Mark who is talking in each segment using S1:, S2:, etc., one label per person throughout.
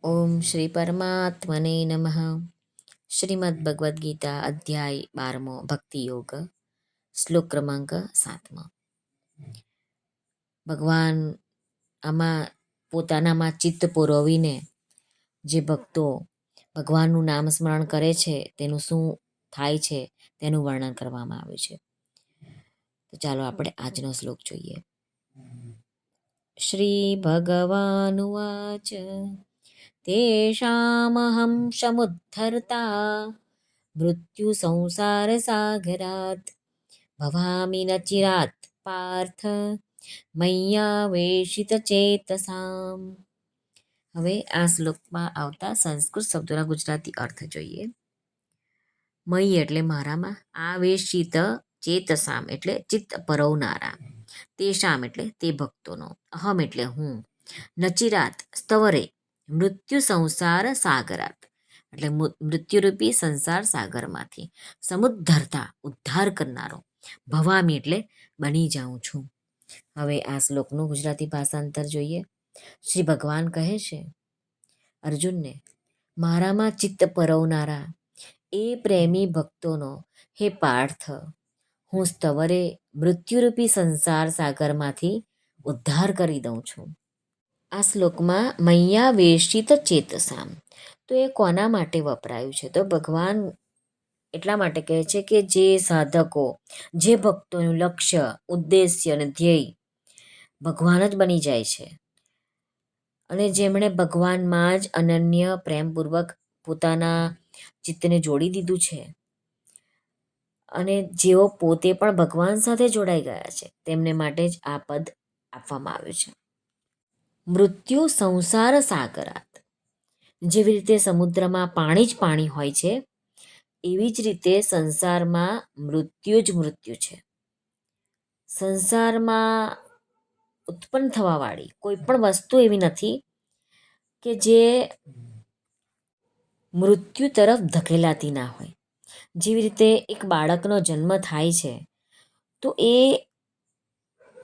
S1: ઓમ શ્રી પરમાત્મને નમઃ. શ્રીમદ ભગવદ્ ગીતા અધ્યાય 12મો ભક્તિ યોગ, શ્લોક ક્રમાંક 7. ભગવાન આમાં પોતાનામાં ચિત્ત પુરોવીને જે ભક્તો ભગવાનનું નામ સ્મરણ કરે છે તેનું શું થાય છે તેનું વર્ણન કરવામાં આવ્યું છે. તો ચાલો આપણે આજનો શ્લોક જોઈએ. શ્રી ભગવાનુવાચ તેષામહં સમુદ્ધર્તા મૃત્યુ સંસાર સાગરાત ભવામિ ન ચિરાત પાર્થ મય્યાવેશિત ચેતસામ. હવે આ શ્લોકમાં આવતા સંસ્કૃત શબ્દોના ગુજરાતી અર્થ જોઈએ. મય એટલે મારામાં, આવેશિત ચેતસામ એટલે ચિત્ત પરોવનારા, તેષામ એટલે તે ભક્તોનો, અહમ એટલે હું, નચિરાત સ્તવરે મૃત્યુ સંસાર સાગરાત એટલે મૃત્યુરૂપી સંસાર સાગરમાંથી, સમુદ્ધરતા ઉદ્ધાર કરનારો, ભવામી એટલે બની જાઉં છું. હવે આ શ્લોકનું ગુજરાતી ભાષાંતર જોઈએ. શ્રી ભગવાન કહે છે અર્જુનને, મારામાં ચિત્ત પરોવનારા એ પ્રેમી ભક્તોનો હે પાર્થ, હું સ્તવરે મૃત્યુરૂપી સંસાર સાગરમાંથી ઉદ્ધાર કરી દઉં છું. આ શ્લોકમાં મય્યાવેશિત ચેતસામ તો એ કોના માટે વપરાયું છે? તો ભગવાન એટલા માટે કહે છે કે જે સાધકો, જે ભક્તોનું લક્ષ્ય, ઉદ્દેશ્ય અને ધ્યેય ભગવાન જ બની જાય છે અને જેમણે ભગવાનમાં જ અનન્ય પ્રેમપૂર્વક પોતાના ચિત્તને જોડી દીધું છે અને જેઓ પોતે પણ ભગવાન સાથે જોડાઈ ગયા છે તેમને માટે જ આ પદ આપવામાં આવ્યું છે. મૃત્યુ સંસાર સાગરાત, જેવી રીતે સમુદ્રમાં પાણી જ પાણી હોય છે એવી જ રીતે સંસારમાં મૃત્યુ જ મૃત્યુ છે. સંસારમાં ઉત્પન્ન થવાવાળી કોઈ પણ વસ્તુ એવી નથી કે જે મૃત્યુ તરફ ધકેલાતી ના હોય. જેવી રીતે એક બાળકનો જન્મ થાય છે તો એ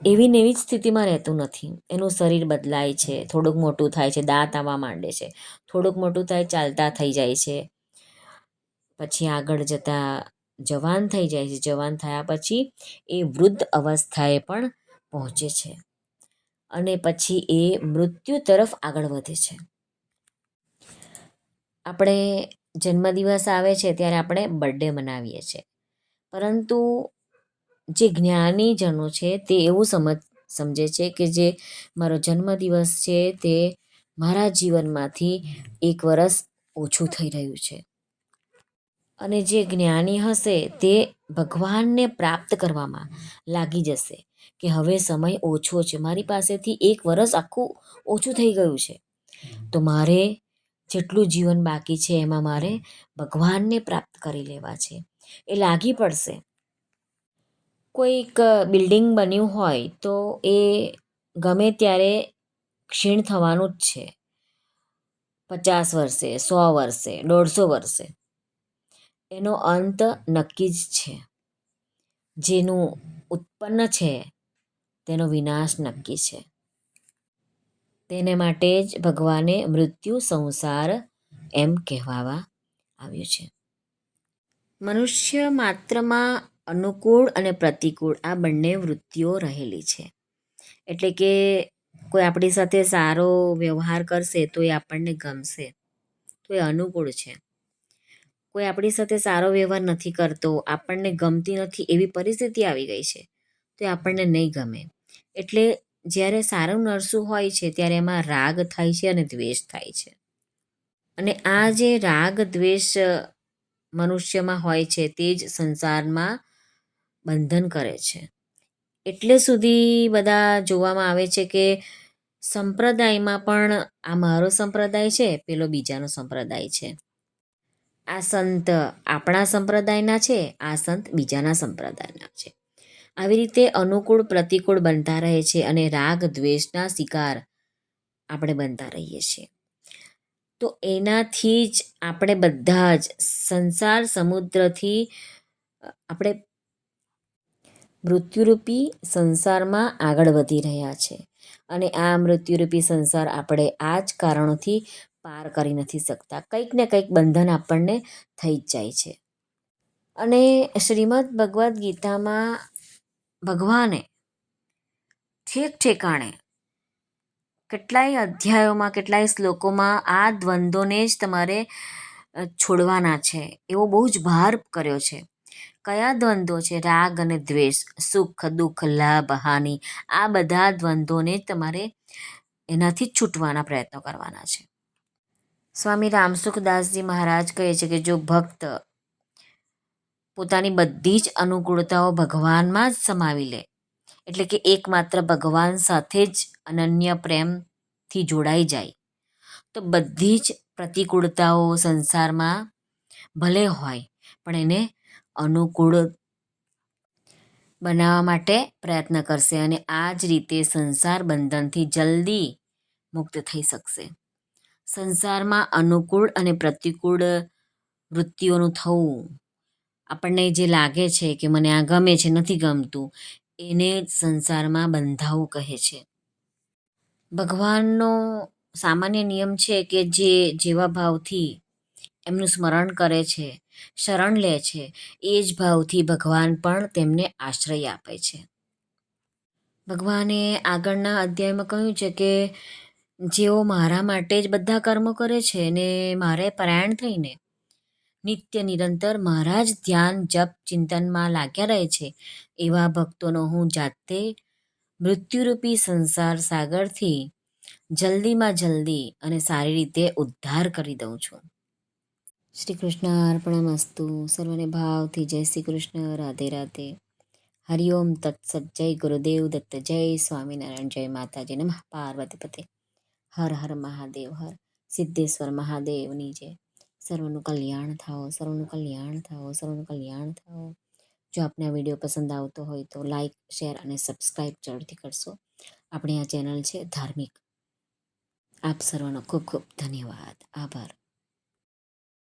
S1: એવી ને એવી જ સ્થિતિમાં રહેતું નથી. એનું શરીર બદલાય છે, થોડુંક મોટું થાય છે, દાંત આવવા માંડે છે, થોડુંક મોટું થાય ચાલતા થઈ જાય છે, પછી આગળ જતાં જવાન થઈ જાય છે, જવાન થયા પછી એ વૃદ્ધ અવસ્થાએ પણ પહોંચે છે અને પછી એ મૃત્યુ તરફ આગળ વધે છે. આપણે જન્મદિવસ આવે છે ત્યારે આપણે બર્થડે મનાવીએ છીએ, પરંતુ જે જ્ઞાનીજનો છે તે એવું સમજે છે કે જે મારો જન્મદિવસ છે તે મારા જીવનમાંથી એક વર્ષ ઓછું થઈ રહ્યું છે. અને જે જ્ઞાની હશે તે ભગવાનને પ્રાપ્ત કરવામાં લાગી જશે કે હવે સમય ઓછો છે, મારી પાસેથી એક વર્ષ આખું ઓછું થઈ ગયું છે, તો મારે જેટલું જીવન બાકી છે એમાં મારે ભગવાનને પ્રાપ્ત કરી લેવા છે. એ લાગી પડશે. કોઈક બિલ્ડિંગ બન્યું હોય તો એ ગમે ત્યારે ક્ષીણ થવાનું જ છે. 50 વર્ષે, 100 વર્ષે, 150 વર્ષે એનો અંત નક્કી જ છે. જેનું ઉત્પન્ન છે તેનો વિનાશ નક્કી છે. તેને માટે જ ભગવાને મૃત્યુ સંસાર એમ કહેવામાં આવ્યું છે. મનુષ્ય માત્રમાં અનુકૂળ અને પ્રતિકૂળ આ બંને વૃત્તિઓ રહેલી છે. એટલે કે કોઈ આપણી સાથે સારો વ્યવહાર કરશે તો એ આપણને ગમશે, તો એ અનુકૂળ છે. કોઈ આપણી સાથે સારો વ્યવહાર નથી કરતો, આપણને ગમતી નથી એવી પરિસ્થિતિ આવી ગઈ છે તો એ આપણને નહીં ગમે. એટલે જ્યારે સારું નરસું હોય છે ત્યારે એમાં રાગ થાય છે અને દ્વેષ થાય છે. અને આ જે રાગ દ્વેષ મનુષ્યમાં હોય છે તે જ સંસારમાં બંધન કરે છે. એટલે સુધી બધા જોવામાં આવે છે કે સંપ્રદાયમાં પણ આ મારો સંપ્રદાય છે, પેલો બીજાનો સંપ્રદાય છે, આ સંત આપણા સંપ્રદાયના છે, આ સંત બીજાના સંપ્રદાયના છે. આવી રીતે અનુકૂળ પ્રતિકૂળ બનતા રહે છે અને રાગ દ્વેષના શિકાર આપણે બનતા રહીએ છીએ. તો એનાથી જ આપણે બધા જ સંસાર સમુદ્રથી આપણે મૃત્યુરૂપી સંસારમાં આગળ વધી રહ્યા છે અને આ મૃત્યુરૂપી સંસાર આપણે આ જ કારણોથી પાર કરી નથી શકતા. કંઈક ને કંઈક બંધન આપણને થઈ જ જાય છે. અને શ્રીમદ ભગવદ્ ગીતામાં ભગવાને ઠેક ઠેકાણે કેટલાય અધ્યાયોમાં, કેટલાય શ્લોકોમાં આ દ્વંદ્વોને જ તમારે છોડવાના છે એવો બહુ જ ભાર કર્યો છે. કયા દ્વંદ્વો છે? રાગ અને દ્વેષ, સુખ દુઃખ, લાભ હાનિ, આ બધા દ્વંદ્વોને તમારે એનાથી જ છૂટવાના પ્રયત્નો કરવાના છે. સ્વામી રામસુખદાસજી મહારાજ કહે છે કે જો ભક્ત પોતાની બધી જ અનુકૂળતાઓ ભગવાનમાં જ સમાવી લે, એટલે કે એકમાત્ર ભગવાન સાથે જ અનન્ય પ્રેમથી જોડાઈ જાય, તો બધી જ પ્રતિકૂળતાઓ સંસારમાં ભલે હોય પણ એને અનુકૂળ બનાવવા માટે પ્રયત્ન કરશે અને આ જ રીતે સંસાર બંધનથી જલ્દી મુક્ત થઈ શકશે. સંસારમાં અનુકૂળ અને પ્રતિકૂળ વૃત્તિઓનું થવું, આપણને જે લાગે છે કે મને આ ગમે છે, નથી ગમતું, એને જ સંસારમાં બંધાવું કહે છે. ભગવાનનો સામાન્ય નિયમ છે કે જે જેવા ભાવથી એમનું સ્મરણ કરે છે, શરણ લે છે, એ જ ભાવથી ભગવાન પણ તેમને આશ્રય આપે છે. ભગવાને આગળના અધ્યાયમાં કહ્યું છે કે જેઓ મારા માટે જ બધા કર્મો કરે છે ને મારે પરાયણ થઈને નિત્ય નિરંતર મારા જ ધ્યાન જપ ચિંતનમાં લાગ્યા રહે છે, એવા ભક્તોનો હું જાતે મૃત્યુરૂપી સંસાર સાગરથી જલ્દીમાં જલ્દી અને સારી રીતે ઉદ્ધાર કરી દઉં છું. શ્રી કૃષ્ણ અર્પણમસ્તુ. સર્વને ભાવથી જય શ્રી કૃષ્ણ. રાધે રાધે. હરિઓમ તત્સત. જય ગુરુદેવ દત્ત. જય સ્વામિનારાયણ. જય માતાજી. નમઃ પાર્વતી પતે. હર હર મહાદેવ. હર સિદ્ધેશ્વર મહાદેવની જય. સર્વનું કલ્યાણ થાઓ, સર્વનું કલ્યાણ થાઓ, સર્વનું કલ્યાણ થાઓ. જો આપને આ વિડીયો પસંદ આવતો હોય તો લાઈક, શેર અને સબસ્ક્રાઈબ જરૂરથી કરશો. આપણી આ ચેનલ છે ધાર્મિક. આપ સર્વનો ખૂબ ખૂબ ધન્યવાદ. આભાર.